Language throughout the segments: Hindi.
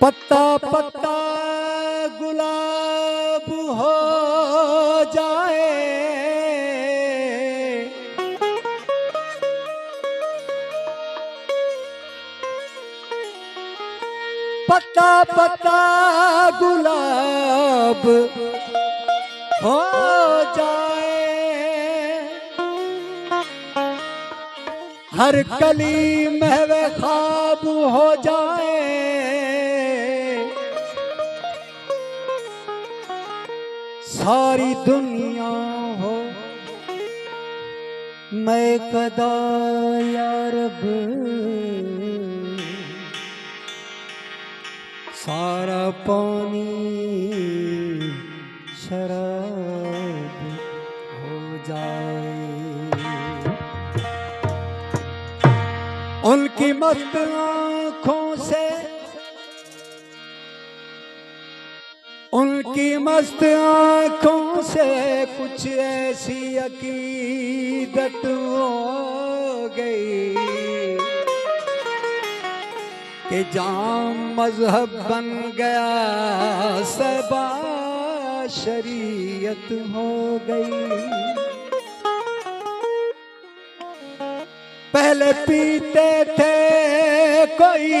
पत्ता पत्ता गुलाब हो जाए, पत्ता पत्ता गुलाब हो जाए, हर कली महवे ख्वाब हो जाए, सारी दुनिया हो मैं कदा या रब, सारा पानी शराब हो जाए। उनकी मस्त आँखों से, उनकी मस्त आँखों से कुछ ऐसी अकीदत हो गई कि जाम मजहब बन गया, सबा शरीयत हो गई। पहले पीते थे कोई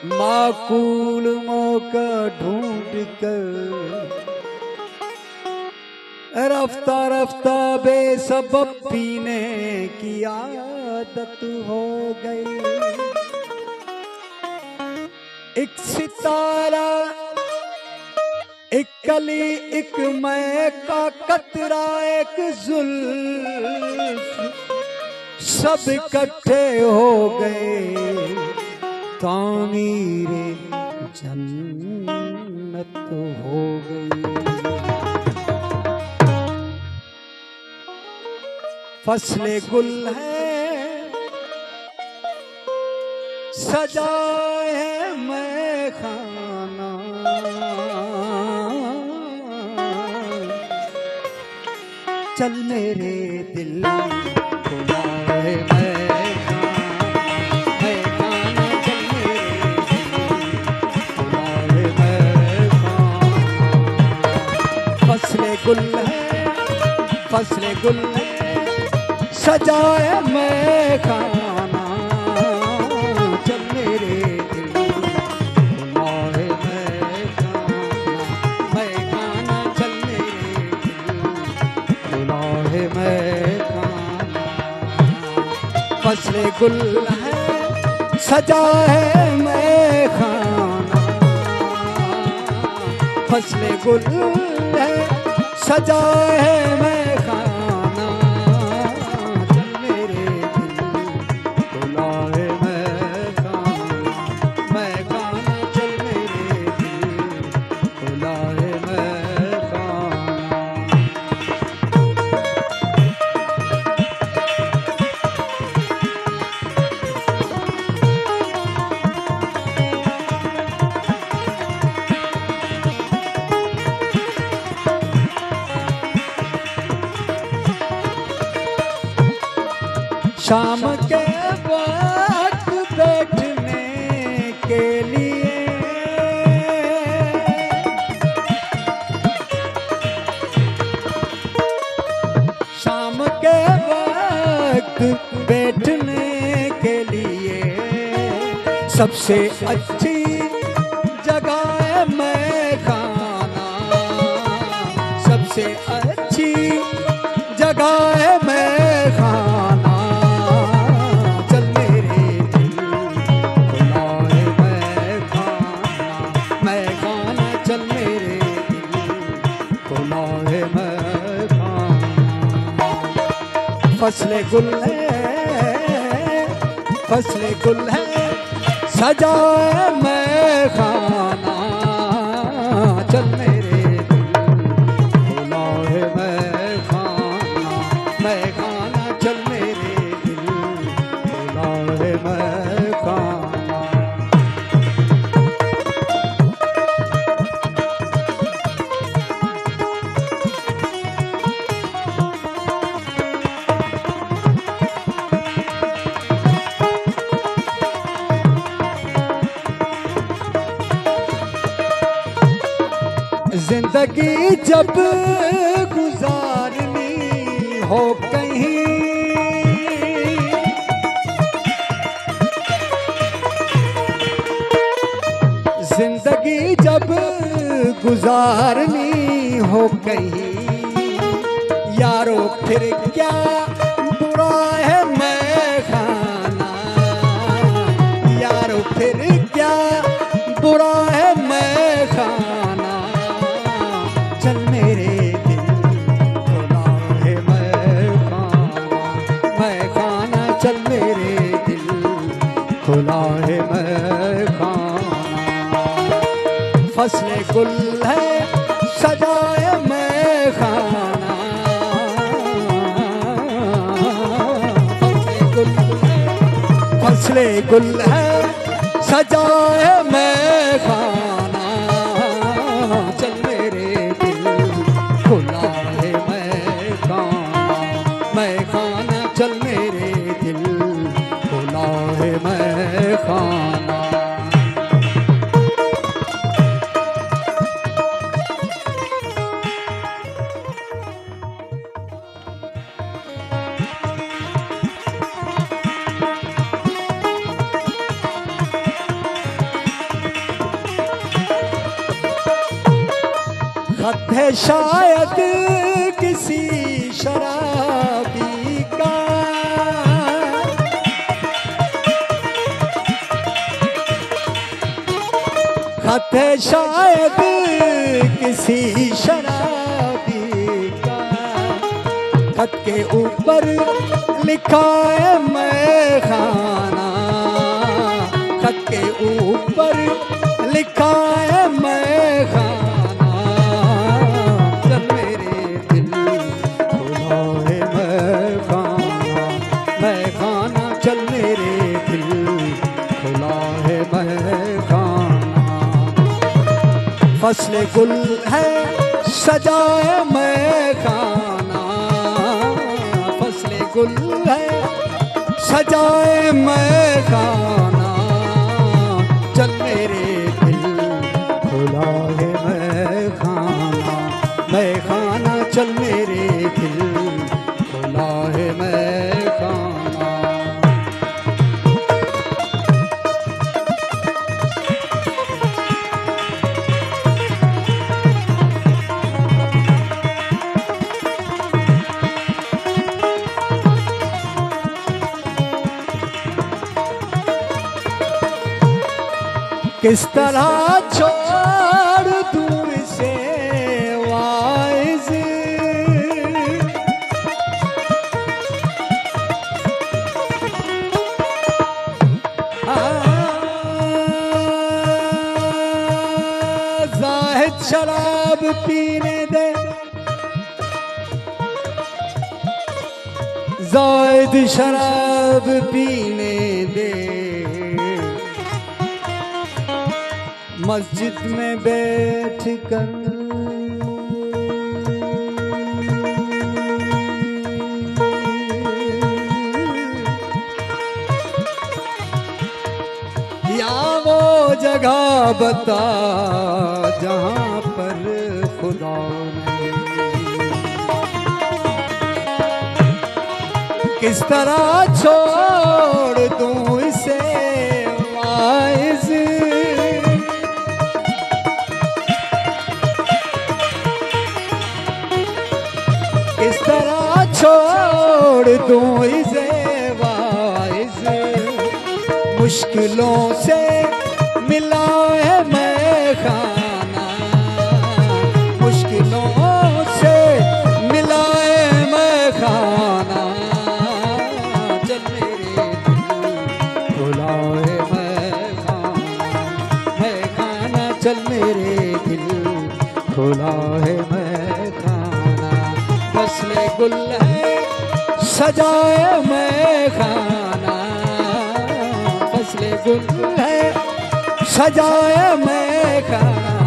माकूल मौका ढूंढ कर, रफ्ता रफ्ता बेसबब पीने की आदत हो गई। एक सितारा, एक कली, एक मैं का कतरा, एक जुल्फ, सब इकट्ठे हो गए, तामीरे जन्नत हो गई। फसले गुल है सजा है मैं खाना, चल मेरे दिल खुदा है मैं खाना, चल मेरे दिल खुदा है मैं खाना। फसले गुल है, फसले गुल है सजाए मैं खाना, चल मेरे दिल खुदा है मैं खाना, चल मेरे दिल खुदा है मैं खाना। फसले गुल है सजा है मैं खाना, फसले गुल है सजा है मैं खाना, शाम के वक्त बैठने के लिए, शाम के वक्त बैठने के लिए सबसे अच्छी जगह है मैं खाना, सबसे अच्छी जगह है मैं खाना, फसले गुल है, फसले गुल है सजा है मैं खाना, चल मेरे दिल खुदा है मैं खाना, चल मेरे दिल खुदा है मैं खाना। जिंदगी जब गुजारनी हो कहीं, जिंदगी जब गुजारनी हो कहीं, यारो फिर क्या बुरा है मैं खाना, यारो फिर क्या बुरा है मैं खाना, चल मेरे दिल खुला है मैं खाना, चल मेरे दिल खुला है मैं खाना। फसले गुल है सजाए मैं खाना, फसले गुल है सजाए मैं खाना, चल मेरे दिल खुला है मैं खाना, चल मेरे दिल खुला है मैं खाना। खत है शायद किसी शराबी का, खत है शायद किसी शराबी का, खत के ऊपर लिखा है मैं खाना, खत के ऊपर लिखा है मैं खाना, चल मेरे दिल खुला है मैं खाना। फसले गुल है सजाए मैं खाना, फसले गुल है सजाए मैं खाना, चल मेरे दिल खुला है मैं खाना, चल मेरे दिल खुला है मैं खाना। किस तरह छोड़ दूँ इसे वाइज, जाहिद शराब पीने दे, जाहिद शराब पीने दे, मस्जिद में बैठ कर या वो जगह बता जहां पर खुदा नहीं, किस तरह छोड़ दूं इसे वाइज, किस तरह छोड़ दूं इसे वाइज, मुश्किलों से मिला है मैं खाना, मुश्किलों से मिला है मैं खाना, चल मेरे दिल खुला है मैं खाना, चल मेरे दिल खुला है मैं खाना। फसले गुल है सजाए मैं खाना, फसले गुल है सजाए मैं खाना,